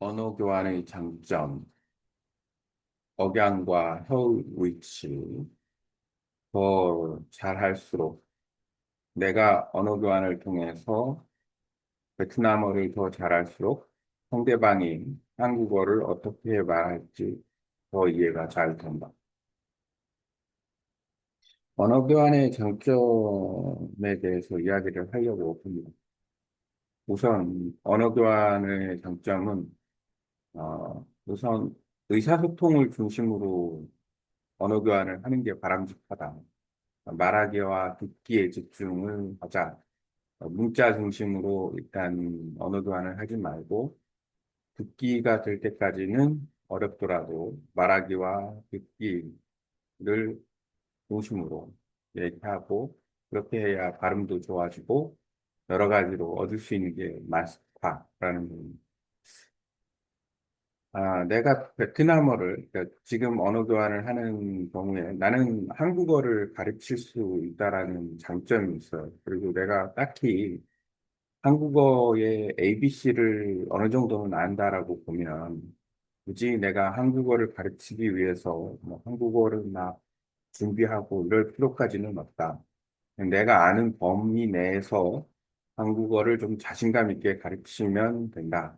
언어 교환의 장점, 억양과 혀 위치, 더 잘할수록 내가 언어 교환을 통해서 베트남어를 더 잘할수록 상대방이 한국어를 어떻게 말할지 더 이해가 잘 된다. 언어 교환의 장점에 대해서 이야기를 하려고 합니다. 우선 언어 교환의 장점은 우선 의사소통을 중심으로 언어 교환을 하는 게 바람직하다. 말하기와 듣기에 집중을 하자. 문자 중심으로 일단 언어 교환을 하지 말고 듣기가 될 때까지는 어렵더라도 말하기와 듣기를 중심으로 얘기하고 그렇게 해야 발음도 좋아지고 여러 가지로 얻을 수 있는 게 많다라는 부분. 내가 베트남어를, 그러니까 지금 언어 교환을 하는 경우에 나는 한국어를 가르칠 수 있다라는 장점이 있어요. 그리고 내가 딱히 한국어의 ABC를 어느 정도는 안다라고 보면 굳이 내가 한국어를 가르치기 위해서 뭐 한국어를 막 준비하고 이럴 필요까지는 없다. 내가 아는 범위 내에서 한국어를 좀 자신감 있게 가르치면 된다.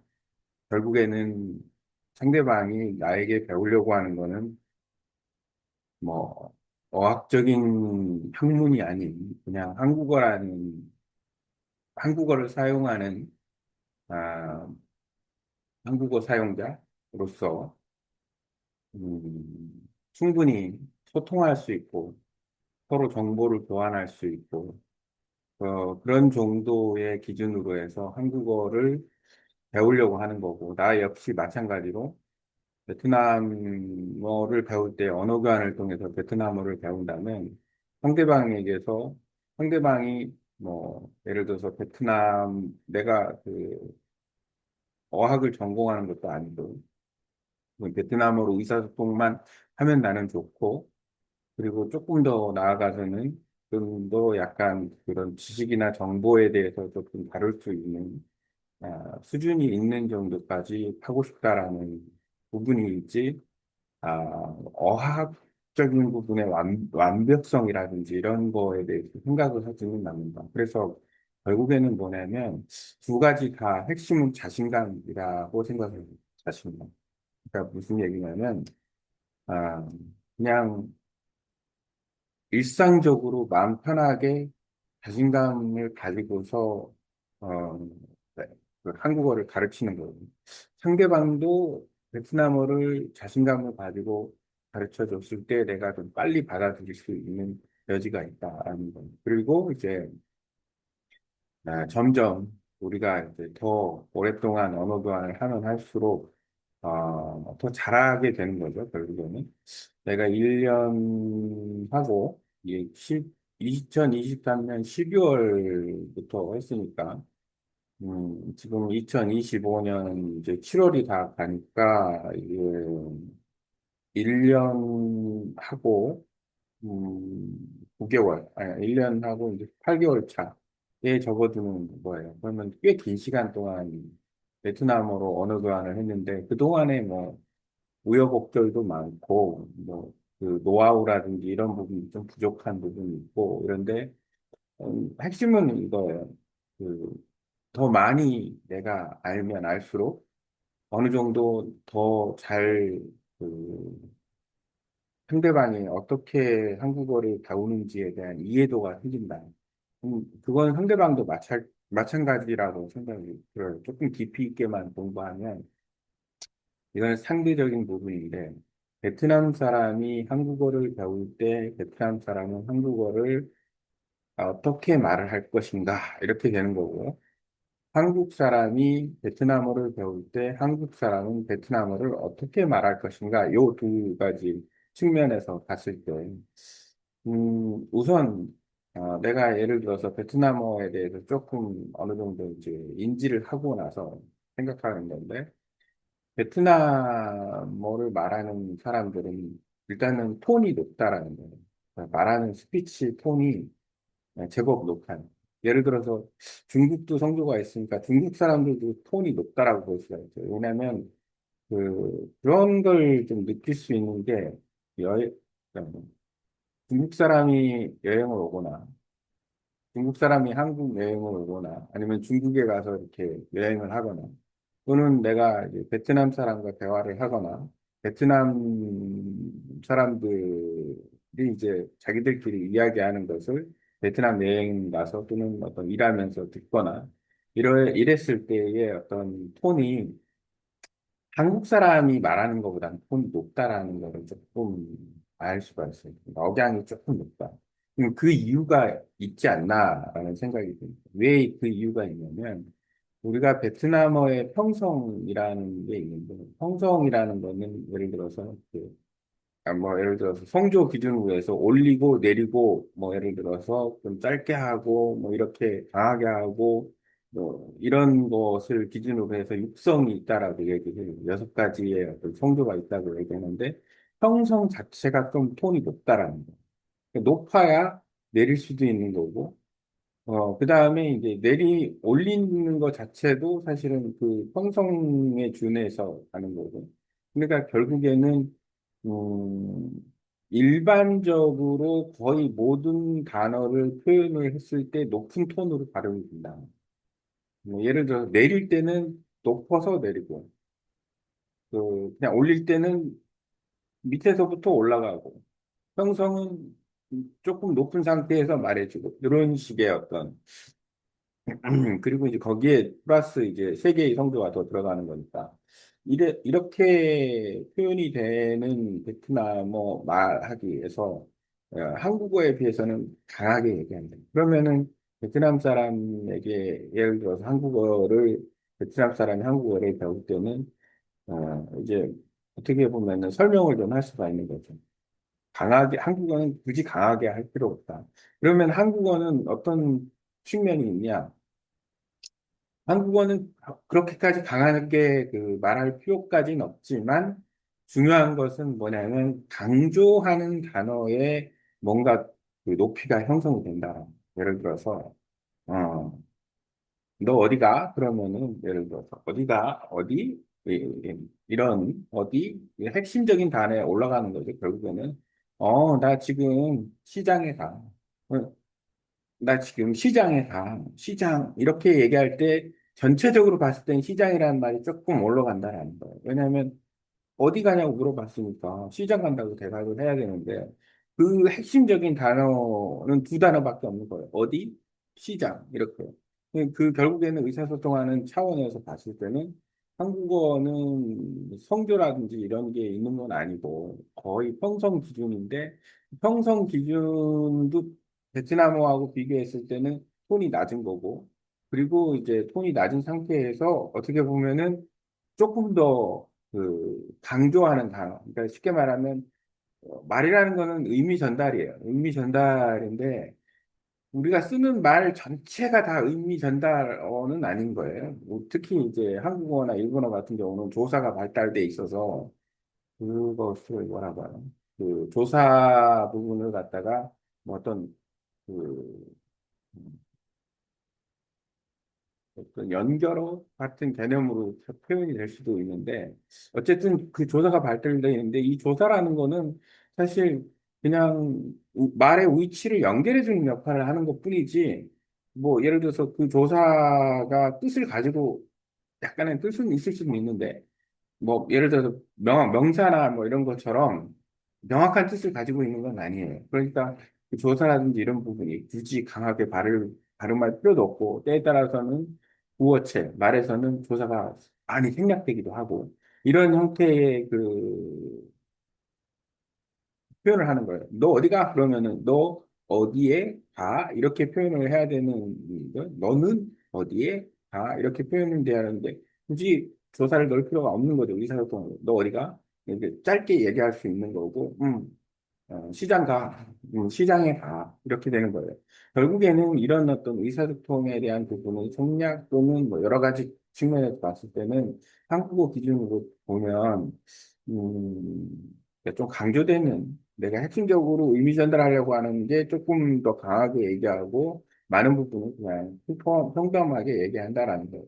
결국에는 상대방이 나에게 배우려고 하는 거는 뭐 어학적인 학문이 아닌 그냥 한국어를 사용하는 아, 한국어 사용자로서 충분히 소통할 수 있고 서로 정보를 교환할 수 있고 그런 정도의 기준으로 해서 한국어를 배우려고 하는 거고 나 역시 마찬가지로 베트남어를 배울 때 언어 교환을 통해서 베트남어를 배운다면 상대방에게서 상대방이 뭐 예를 들어서 내가 그 어학을 전공하는 것도 아니고 뭐 베트남어로 의사소통만 하면 나는 좋고 그리고 조금 더 나아가서는 좀 더 약간 그런 지식이나 정보에 대해서 조금 다룰 수 있는 수준이 있는 정도까지 하고 싶다라는 부분이 있지. 어학적인 부분의 완벽성이라든지 이런 거에 대해서 생각을 하지는 않는다. 그래서 결국에는 뭐냐면 두 가지 다 핵심은 자신감이라고 생각해요. 자신감. 그러니까 무슨 얘기냐면, 아, 그냥 일상적으로 마음 편하게 자신감을 가지고서, 어, 네, 그 한국어를 가르치는 거예요. 상대방도 베트남어를 자신감을 가지고 가르쳐 줬을 때 내가 좀 빨리 받아들일 수 있는 여지가 있다라는 거. 그리고 이제 점점 우리가 이제 더 오랫동안 언어 교환을 하면 할수록 더 잘하게 되는 거죠, 결국에는. 내가 1년 하고, 2023년 12월부터 했으니까, 지금 2025년 이제 7월이 다 가니까, 이게 1년 하고, 9개월, 아니, 1년 하고 이제 8개월 차에 접어드는 거예요. 그러면 꽤 긴 시간 동안 베트남어로 언어 교환을 했는데, 그동안에 뭐, 우여곡절도 많고, 뭐, 그 노하우라든지 이런 부분이 좀 부족한 부분이 있고, 이런데, 핵심은 이거예요. 그, 더 많이 내가 알면 알수록 어느 정도 더 잘, 그, 상대방이 어떻게 한국어를 배우는지에 대한 이해도가 생긴다. 그건 상대방도 마찬가지라고 생각이 들어요. 조금 깊이 있게만 공부하면 이건 상대적인 부분인데, 베트남 사람이 한국어를 배울 때 베트남 사람은 한국어를 어떻게 말을 할 것인가, 이렇게 되는 거고, 한국 사람이 베트남어를 배울 때 한국 사람은 베트남어를 어떻게 말할 것인가, 요 두 가지 측면에서 봤을 때, 우선, 내가 예를 들어서 베트남어에 대해서 조금 어느 정도 이제 인지를 하고 나서 생각하는 건데, 베트남어를 말하는 사람들은 일단은 톤이 높다라는 거예요. 그러니까 말하는 스피치 톤이 제법 높아요. 예를 들어서 중국도 성조가 있으니까 중국 사람들도 톤이 높다라고 볼 수가 있죠. 왜냐하면 그런 걸 좀 느낄 수 있는 게 그러니까 중국 사람이 여행을 오거나 중국 사람이 한국 여행을 오거나 아니면 중국에 가서 이렇게 여행을 하거나 또는 내가 이제 베트남 사람과 대화를 하거나 베트남 사람들이 이제 자기들끼리 이야기하는 것을 베트남 여행 가서 또는 어떤 일하면서 듣거나 이랬을 때의 어떤 톤이 한국 사람이 말하는 것보다는 톤이 높다라는 거를 조금 알 수가 있어요. 억양이 조금 높다. 그 이유가 있지 않나라는 생각이 듭니다. 왜 그 이유가 있냐면 우리가 베트남어의 평성이라는 게 있는데 평성이라는 거는 예를 들어서 뭐 예를 들어서 성조 기준으로 해서 올리고 내리고 뭐 예를 들어서 좀 짧게 하고 뭐 이렇게 강하게 하고 뭐 이런 것을 기준으로 해서 육성이 있다라고 얘기해요. 6가지의 어떤 성조가 있다고 얘기하는데 평성 자체가 좀 톤이 높다라는 거예요. 그러니까 높아야 내릴 수도 있는 거고 그 다음에 이제 올리는 것 자체도 사실은 그 평성에 준해서 가는 거고. 그러니까 결국에는, 음, 일반적으로 거의 모든 단어를 표현을 했을 때 높은 톤으로 발음이 된다. 뭐 예를 들어서 내릴 때는 높아서 내리고, 그냥 올릴 때는 밑에서부터 올라가고, 평성은 조금 높은 상태에서 말해주고, 이런 식의 어떤 그리고 이제 거기에 플러스 이제 세 개의 성조가 더 들어가는 거니까. 이렇게 표현이 되는 베트남어 말하기 위해서 한국어에 비해서는 강하게 얘기한다. 그러면은 베트남 사람에게 예를 들어서 베트남 사람이 한국어를 배울 때는 이제 어떻게 보면은 설명을 좀 할 수가 있는 거죠. 한국어는 굳이 강하게 할 필요 없다. 그러면 한국어는 어떤 측면이 있냐? 한국어는 그렇게까지 강하게 말할 필요까지는 없지만 중요한 것은 뭐냐면 강조하는 단어에 뭔가 높이가 형성이 된다. 예를 들어서 어, 너 어디가? 그러면은 예를 들어서 어디가? 어디? 이런 어디? 핵심적인 단어에 올라가는 거죠. 결국에는 나 지금 시장에 가. 나 지금 시장에 가. 시장. 이렇게 얘기할 때 전체적으로 봤을 땐 시장이라는 말이 조금 올라간다는 거예요. 왜냐하면 어디 가냐고 물어봤으니까 시장 간다고 대답을 해야 되는데 그 핵심적인 단어는 두 단어밖에 없는 거예요. 어디? 시장. 이렇게. 결국에는 의사소통하는 차원에서 봤을 때는 한국어는 성조라든지 이런 게 있는 건 아니고 거의 평성 기준인데 평성 기준도 베트남어하고 비교했을 때는 톤이 낮은 거고 그리고 이제 톤이 낮은 상태에서 어떻게 보면은 조금 더 강조하는 단어. 그러니까 쉽게 말하면 말이라는 거는 의미 전달이에요. 의미 전달인데 우리가 쓰는 말 전체가 다 의미 전달어는 아닌 거예요. 뭐 특히 이제 한국어나 일본어 같은 경우는 조사가 발달돼 있어서 그것을 뭐라고 하나? 조사 부분을 갖다가 뭐 그 어떤 연결어 같은 개념으로 표현이 될 수도 있는데, 어쨌든 그 조사가 발달되어 있는데, 이 조사라는 거는 사실 그냥 말의 위치를 연결해주는 역할을 하는 것 뿐이지, 뭐, 예를 들어서 그 조사가 뜻을 가지고 약간의 뜻은 있을 수는 있는데, 뭐 예를 들어서 명사나 뭐 이런 것처럼 명확한 뜻을 가지고 있는 건 아니에요. 그러니까 그 조사라든지 이런 부분이 굳이 강하게 발음할 필요도 없고 때에 따라서는 구어체, 말에서는 조사가 많이 생략되기도 하고 이런 형태의 표현을 하는 거예요. 너 어디 가? 그러면은 너 어디에 가? 이렇게 표현을 해야 되는 거. 너는 어디에 가? 이렇게 표현을 돼야 하는데 굳이 조사를 넣을 필요가 없는 거죠. 의사소통으로. 너 어디 가? 이렇게 짧게 얘기할 수 있는 거고, 시장 가, 시장에 가. 이렇게 되는 거예요. 결국에는 이런 어떤 의사소통에 대한 부분은 생략 또는 뭐 여러 가지 측면에서 봤을 때는 한국어 기준으로 보면, 좀 강조되는 내가 핵심적으로 의미 전달하려고 하는 게 조금 더 강하게 얘기하고 많은 부분은 그냥 평범하게 얘기한다라는 거예요.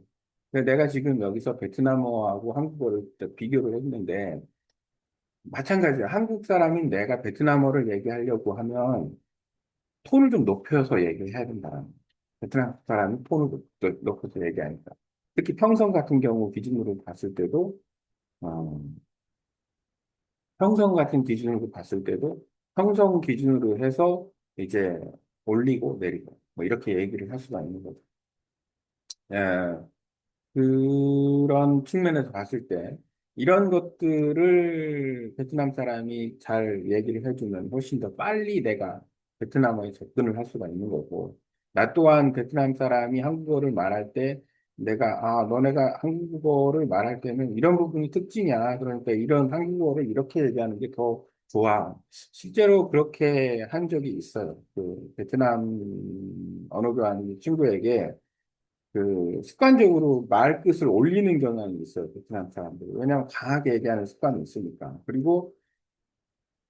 근데 내가 지금 여기서 베트남어하고 한국어를 비교를 했는데, 마찬가지야. 한국 사람인 내가 베트남어를 얘기하려고 하면 톤을 좀 높여서 얘기해야 된다. 베트남 사람이 톤을 높여서 얘기하니까. 특히 평성 같은 경우 기준으로 봤을 때도, 어, 평성 같은 기준으로 봤을 때도 평성 기준으로 해서 이제 올리고 내리고 뭐 이렇게 얘기를 할 수가 있는 거죠. 예, 그런 측면에서 봤을 때 이런 것들을 베트남 사람이 잘 얘기를 해주면 훨씬 더 빨리 내가 베트남어에 접근을 할 수가 있는 거고 나 또한 베트남 사람이 한국어를 말할 때 내가 너네가 한국어를 말할 때는 이런 부분이 특징이야. 그러니까 이런 한국어를 이렇게 얘기하는 게 더 좋아. 실제로 그렇게 한 적이 있어요. 그 베트남 언어 교환 친구에게 습관적으로 말끝을 올리는 경향이 있어요, 베트남 사람들. 왜냐하면 강하게 얘기하는 습관이 있으니까. 그리고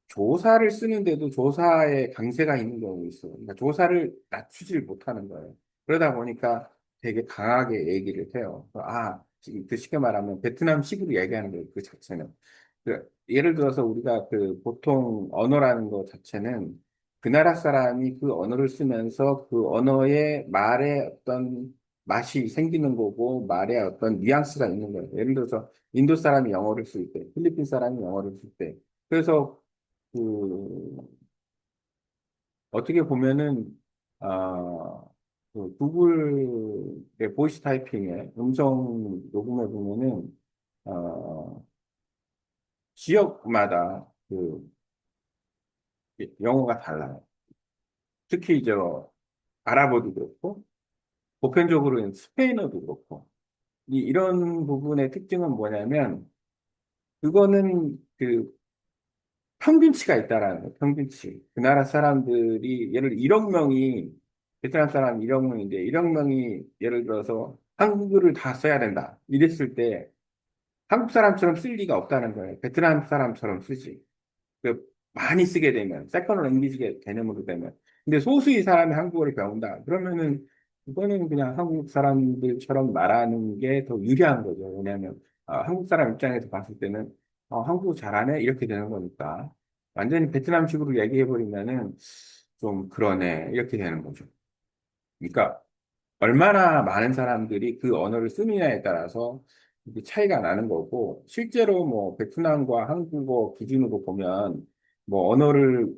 조사를 쓰는데도 조사에 강세가 있는 경우가 있어요. 그러니까 조사를 낮추질 못하는 거예요. 그러다 보니까 되게 강하게 얘기를 해요. 지금 그 쉽게 말하면 베트남식으로 얘기하는 거예요, 그 자체는. 예를 들어서 우리가 보통 언어라는 것 자체는 그 나라 사람이 그 언어를 쓰면서 그 언어의 말에 어떤 맛이 생기는 거고 말에 어떤 뉘앙스가 있는 거예요. 예를 들어서 인도 사람이 영어를 쓸 때, 필리핀 사람이 영어를 쓸 때. 그래서 그 어떻게 보면은 아, 구글의 보이스 타이핑의 음성 녹음해 보면은 어, 지역마다 영어가 달라요. 특히 아랍어도 그렇고 보편적으로는 스페인어도 그렇고 이런 부분의 특징은 뭐냐면 그거는 평균치가 있다라는 거예요. 평균치. 그 나라 사람들이 예를 들어 1억 명이 베트남 사람 1억 명인데 1억 명이 예를 들어서 한국어를 다 써야 된다. 이랬을 때 한국 사람처럼 쓸 리가 없다는 거예요. 베트남 사람처럼 쓰지. 많이 쓰게 되면 세컨드 랭귀지 개념으로 되면. 근데 소수의 사람이 한국어를 배운다. 그러면은 이거는 그냥 한국 사람들처럼 말하는 게 더 유리한 거죠. 왜냐하면 한국 사람 입장에서 봤을 때는 한국어 잘하네 이렇게 되는 거니까 완전히 베트남식으로 얘기해 버리면은 좀 그러네 이렇게 되는 거죠. 그러니까 얼마나 많은 사람들이 그 언어를 쓰느냐에 따라서 이게 차이가 나는 거고, 실제로 뭐 베트남과 한국어 기준으로 보면, 뭐 언어를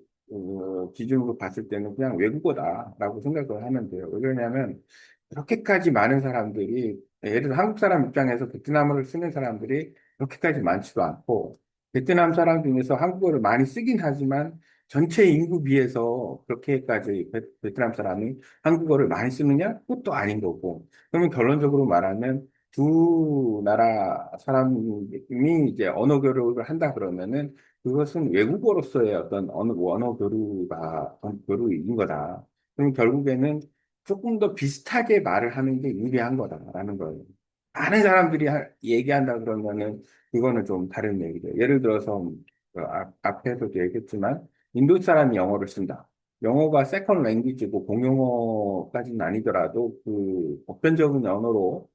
기준으로 봤을 때는 그냥 외국어다라고 생각을 하면 돼요. 왜냐하면 그렇게까지 많은 사람들이, 예를 들어 한국 사람 입장에서 베트남어를 쓰는 사람들이 그렇게까지 많지도 않고, 베트남 사람 중에서 한국어를 많이 쓰긴 하지만 전체 인구 비해서 그렇게까지 베트남 사람이 한국어를 많이 쓰느냐? 그것도 아닌 거고. 그러면 결론적으로 말하면 두 나라 사람이 이제 언어 교류를 한다 그러면은 그것은 외국어로서의 어떤 언어 교류인 거다. 그럼 결국에는 조금 더 비슷하게 말을 하는 게 유리한 거다라는 거예요. 많은 사람들이 얘기한다 그러면은 그거는 좀 다른 얘기죠. 예를 들어서 앞에서도 얘기했지만 인도 사람이 영어를 쓴다. 영어가 세컨 랭귀지고 공용어까지는 아니더라도 보편적인 언어로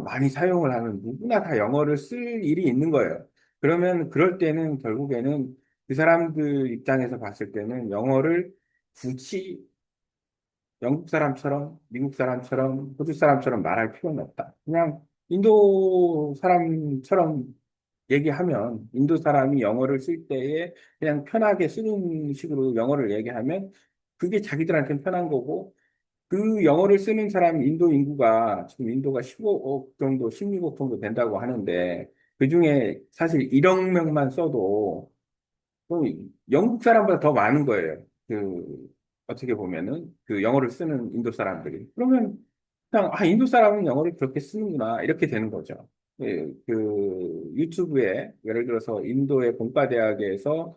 많이 사용을 하는 누구나 다 영어를 쓸 일이 있는 거예요. 그러면 그럴 때는 결국에는 그 사람들 입장에서 봤을 때는 영어를 굳이 영국 사람처럼, 미국 사람처럼, 호주 사람처럼 말할 필요는 없다. 그냥 인도 사람처럼 얘기하면, 인도 사람이 영어를 쓸 때에 그냥 편하게 쓰는 식으로 영어를 얘기하면, 그게 자기들한테는 편한 거고, 그 영어를 쓰는 사람 인도 인구가, 지금 인도가 15억 정도, 16억 정도 된다고 하는데, 그 중에 사실 1억 명만 써도, 영국 사람보다 더 많은 거예요. 어떻게 보면은, 영어를 쓰는 인도 사람들이. 그러면, 그냥, 인도 사람은 영어를 그렇게 쓰는구나. 이렇게 되는 거죠. 유튜브에, 예를 들어서 인도의 공과대학에서,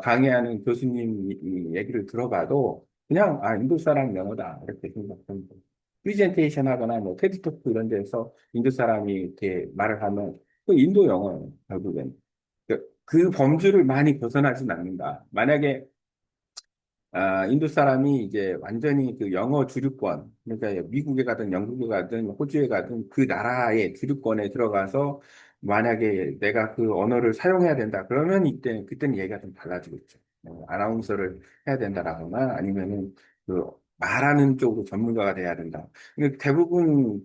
강의하는 교수님 얘기를 들어봐도, 그냥, 인도 사람 영어다. 이렇게 생각하는 거예요. 프리젠테이션 하거나, 뭐, 테드토크 이런 데서 인도 사람이 이렇게 말을 하면, 그 인도 영어예요, 결국엔. 그 범주를 많이 벗어나진 않는다. 만약에 인도 사람이 이제 완전히 그 영어 주류권, 그러니까 미국에 가든 영국에 가든 호주에 가든 그 나라의 주류권에 들어가서 만약에 내가 그 언어를 사용해야 된다. 그러면 그때는 얘기가 좀 달라지겠죠. 아나운서를 해야 된다라거나 아니면은 그 말하는 쪽으로 전문가가 돼야 된다. 근데 대부분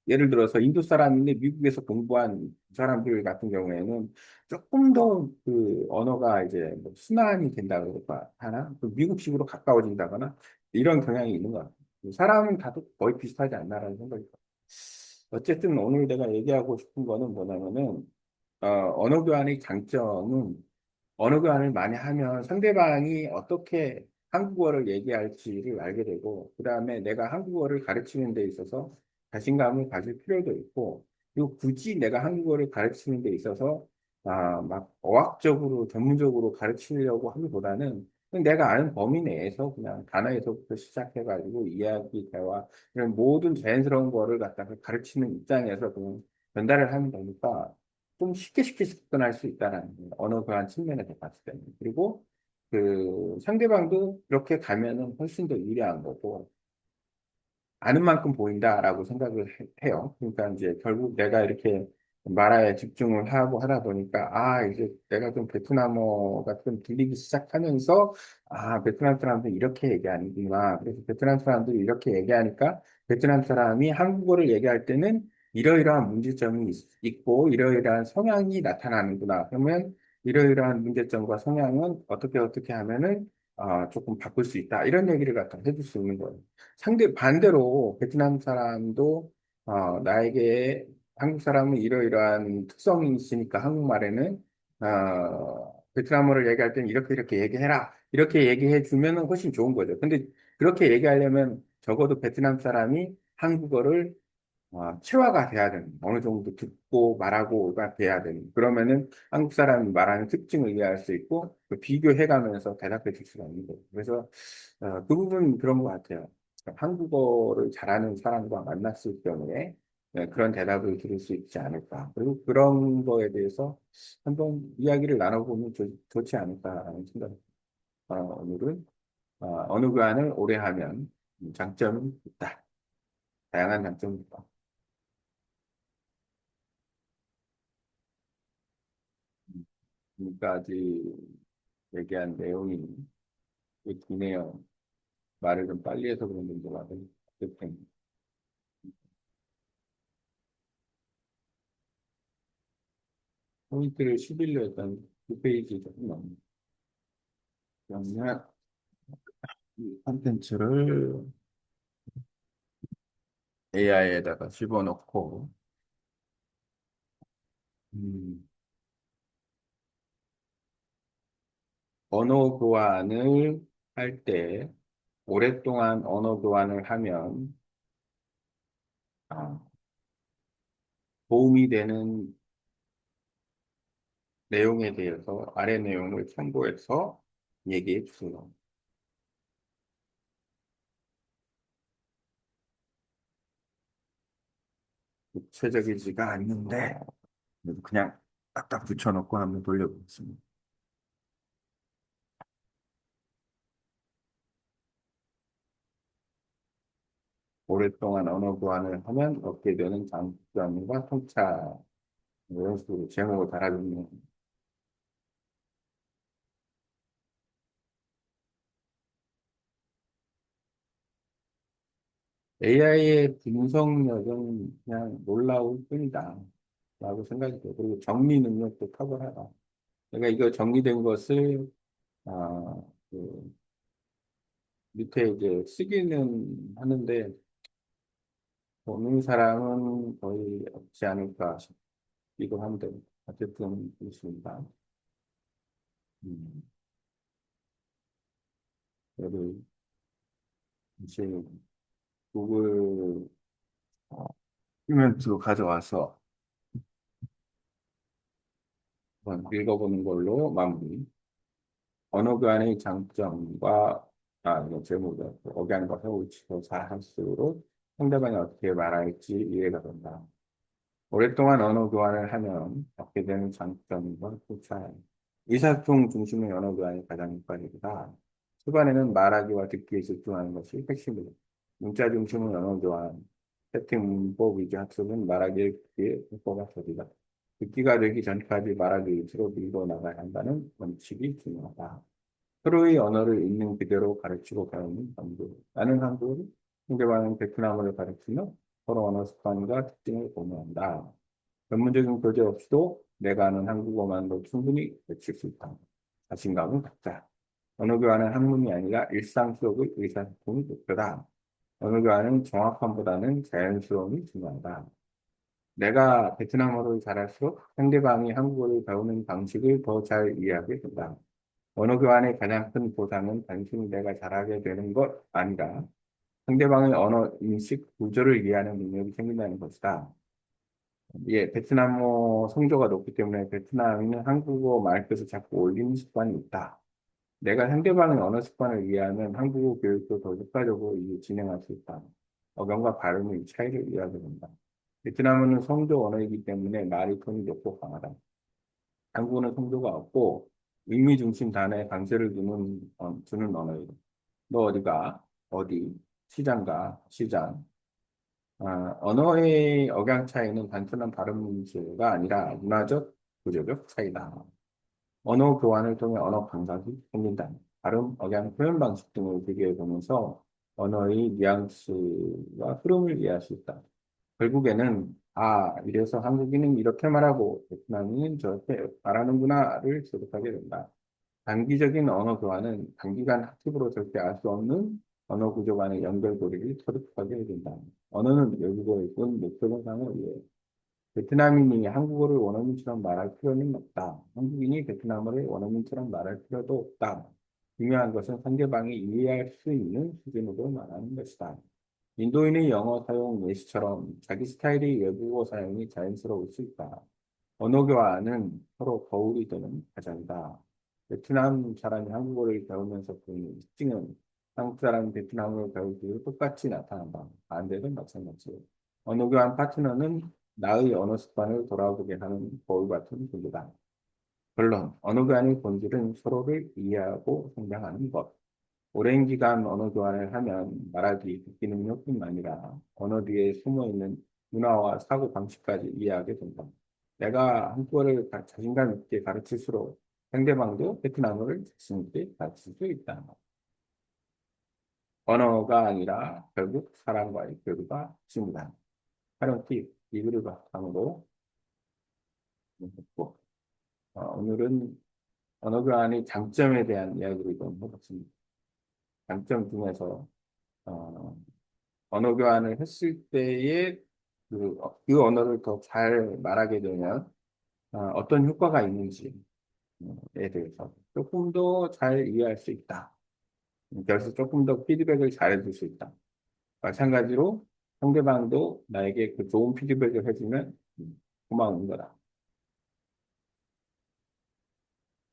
예를 들어서 인도 사람인데 미국에서 공부한 사람들 같은 경우에는 조금 더 그 언어가 이제 뭐 순환이 된다고 하나? 그 미국식으로 가까워진다거나 이런 경향이 있는 것 같아요. 사람은 다들 거의 비슷하지 않나라는 생각이 들어요. 어쨌든 오늘 내가 얘기하고 싶은 거는 뭐냐면은, 언어 교환의 장점은 언어 교환을 많이 하면 상대방이 어떻게 한국어를 얘기할지를 알게 되고, 그 다음에 내가 한국어를 가르치는 데 있어서 자신감을 가질 필요도 있고, 그리고 굳이 내가 한국어를 가르치는 데 있어서, 막 어학적으로, 전문적으로 가르치려고 하기보다는 그냥 내가 아는 범위 내에서 그냥 단어에서부터 시작해가지고 이야기, 대화, 이런 모든 자연스러운 거를 갖다가 가르치는 입장에서 그냥 전달을 하면 되니까 좀 쉽게 접근할 수 있다는 언어 교환 측면에서 봤을 때는. 그리고 그 상대방도 그렇게 가면은 훨씬 더 유리한 거고, 아는 만큼 보인다라고 생각을 해요. 그러니까 이제 결국 내가 이렇게 말에 집중을 하고 하다 보니까, 이제 내가 좀 베트남어가 좀 들리기 시작하면서, 베트남 사람들이 이렇게 얘기하는구나. 그래서 베트남 사람들이 이렇게 얘기하니까 베트남 사람이 한국어를 얘기할 때는 이러이러한 문제점이 있고 이러이러한 성향이 나타나는구나. 그러면 이러이러한 문제점과 성향은 어떻게 하면은 조금 바꿀 수 있다. 이런 얘기를 갖다 해줄 수 있는 거예요. 반대로 베트남 사람도 나에게 한국 사람은 이러이러한 특성이 있으니까 한국말에는 베트남어를 얘기할 때는 이렇게 얘기해라. 이렇게 얘기해 주면은 훨씬 좋은 거죠. 근데 그렇게 얘기하려면 적어도 베트남 사람이 한국어를 체화가 돼야 되는, 어느 정도 듣고 말하고가 돼야 되는, 그러면은 한국 사람이 말하는 특징을 이해할 수 있고, 그 비교해가면서 대답해 줄 수가 있는 거예요. 그래서, 그 부분 그런 것 같아요. 그러니까 한국어를 잘하는 사람과 만났을 경우에 그런 대답을 들을 수 있지 않을까. 그리고 그런 거에 대해서 한번 이야기를 나눠보면 좋지 않을까라는 생각이 오늘은 어느 교환을 오래 하면 장점이 있다. 다양한 장점이 있다. 지금까지 얘기한 내용이 꽤 기네요. 말을 좀 빨리 해서 그런 건지 말은 어쨌든 포인트를 11로 했던 그 페이지 조금 넘는 그러면 이 컨텐츠를 AI에다가 집어넣고 음, 언어 교환을 할 때 오랫동안 언어 교환을 하면 아, 도움이 되는 내용에 대해서 아래 내용을 참고해서 얘기해 주세요. 구체적이지가 않는데 그냥 딱딱 붙여놓고 한번 돌려보겠습니다. 오랫동안 언어 보완을 하면 얻게 되는 장점과 통찰, 이런 식으로 제목을 달아주면 AI의 분석력은 그냥 놀라울 뿐이다. 라고 생각이 돼요. 그리고 정리 능력도 탁월하다. 내가 이거 정리된 것을, 아, 그 밑에 이제 쓰기는 하는데, 보는 사람은 거의 없지 않을까 싶기도 한데, 어쨌든 그렇습니다. 음, 그래도 이제 구글 도큐멘트로 가져와서 한번 읽어보는 걸로 마무리. 언어 교환의 장점과 이거 제목이 억양과 회오치도 잘할수록 상대방이 어떻게 말할지 이해가 된다. 오랫동안 언어 교환을 하면 얻게 되는 장점과 차이. 의사소통 중심의 언어 교환이 가장 효과적이다. 초반에는 말하기와 듣기에 집중하는 것이 핵심이다. 문자 중심의 언어 교환, 세팅 문법 위주 학습은 말하기에 듣기에 효과가 더디다. 듣기가 되기 전까지 말하기 위주로 밀고 나가야 한다는 원칙이 중요하다. 서로의 언어를 있는 그대로 가르치고 배우는 방법. 나는 한국어를, 상대방은 베트남어를 가르치며 서로 언어 습관과 특징을 공유한다. 전문적인 교재 없이도 내가 아는 한국어만으로 충분히 외칠 수 있다. 자신감을 갖자. 언어 교환은 학문이 아니라 일상 속의 의사소통이 목표다. 언어 교환은 정확함보다는 자연스러움이 중요하다. 내가 베트남어를 잘할수록 상대방이 한국어를 배우는 방식을 더 잘 이해하게 된다. 언어 교환의 가장 큰 보상은 단순히 내가 잘하게 되는 것 아니라 상대방의 언어 인식 구조를 이해하는 능력이 생긴다는 것이다. 예, 베트남어 성조가 높기 때문에 베트남인은 한국어 말끝을 자꾸 올리는 습관이 있다. 내가 상대방의 언어 습관을 이해하면 한국어 교육도 더 효과적으로 진행할 수 있다. 어감과 발음의 차이를 이해하게 된다. 베트남어는 성조 언어이기 때문에 말이 톤이 높고 강하다. 한국어는 성조가 없고 의미 중심 단어에 강세를 두는 언어이다. 너 어디가? 어디? 시장 가? 시장. 언어의 억양 차이는 단순한 발음 문제가 아니라 문화적, 구조적 차이다. 언어 교환을 통해 언어 감각이 생긴다. 발음, 억양, 표현 방식 등을 비교해 보면서 언어의 뉘앙스와 흐름을 이해할 수 있다. 결국에는, 이래서 한국인은 이렇게 말하고 베트남인은 저렇게 말하는구나를 기록하게 된다. 단기적인 언어 교환은 단기간 학습으로 절대 알 수 없는 언어 구조 간의 연결고리를 터득하게 해준다. 언어는 외국어일 뿐 목표는 상호이해. 베트남인이 한국어를 원어민처럼 말할 필요는 없다. 한국인이 베트남어를 원어민처럼 말할 필요도 없다. 중요한 것은 상대방이 이해할 수 있는 수준으로 말하는 것이다. 인도인의 영어 사용 예시처럼 자기 스타일의 외국어 사용이 자연스러울 수 있다. 언어 교환은 서로 거울이 되는 과정이다. 베트남 사람이 한국어를 배우면서 보이는 특징은 한국 사람이 베트남어를 배울 때 똑같이 나타난다. 반대도 마찬가지예요. 언어 교환 파트너는 나의 언어 습관을 돌아보게 하는 거울 같은 존재다. 결론, 언어 교환의 본질은 서로를 이해하고 성장하는 것. 오랜 기간 언어 교환을 하면 말하기, 듣기 능력뿐만 아니라 언어 뒤에 숨어있는 문화와 사고 방식까지 이해하게 된다. 내가 한국어를 자신감 있게 가르칠수록 상대방도 베트남어를 자신 있게 가르칠 수 있다. 언어가 아니라 결국 사람과의 교류가 핵심이다. 활용 팁, 이 글을 바탕으로 했고, 오늘은 언어 교환의 장점에 대한 이야기를 좀 해봤습니다. 장점 중에서 어, 언어 교환을 했을 때에 그 언어를 더 잘 말하게 되면 어떤 효과가 있는지에 대해서 조금 더 잘 이해할 수 있다. 그래서 조금 더 피드백을 잘해줄 수 있다. 마찬가지로 상대방도 나에게 그 좋은 피드백을 해주면 고마운 거다.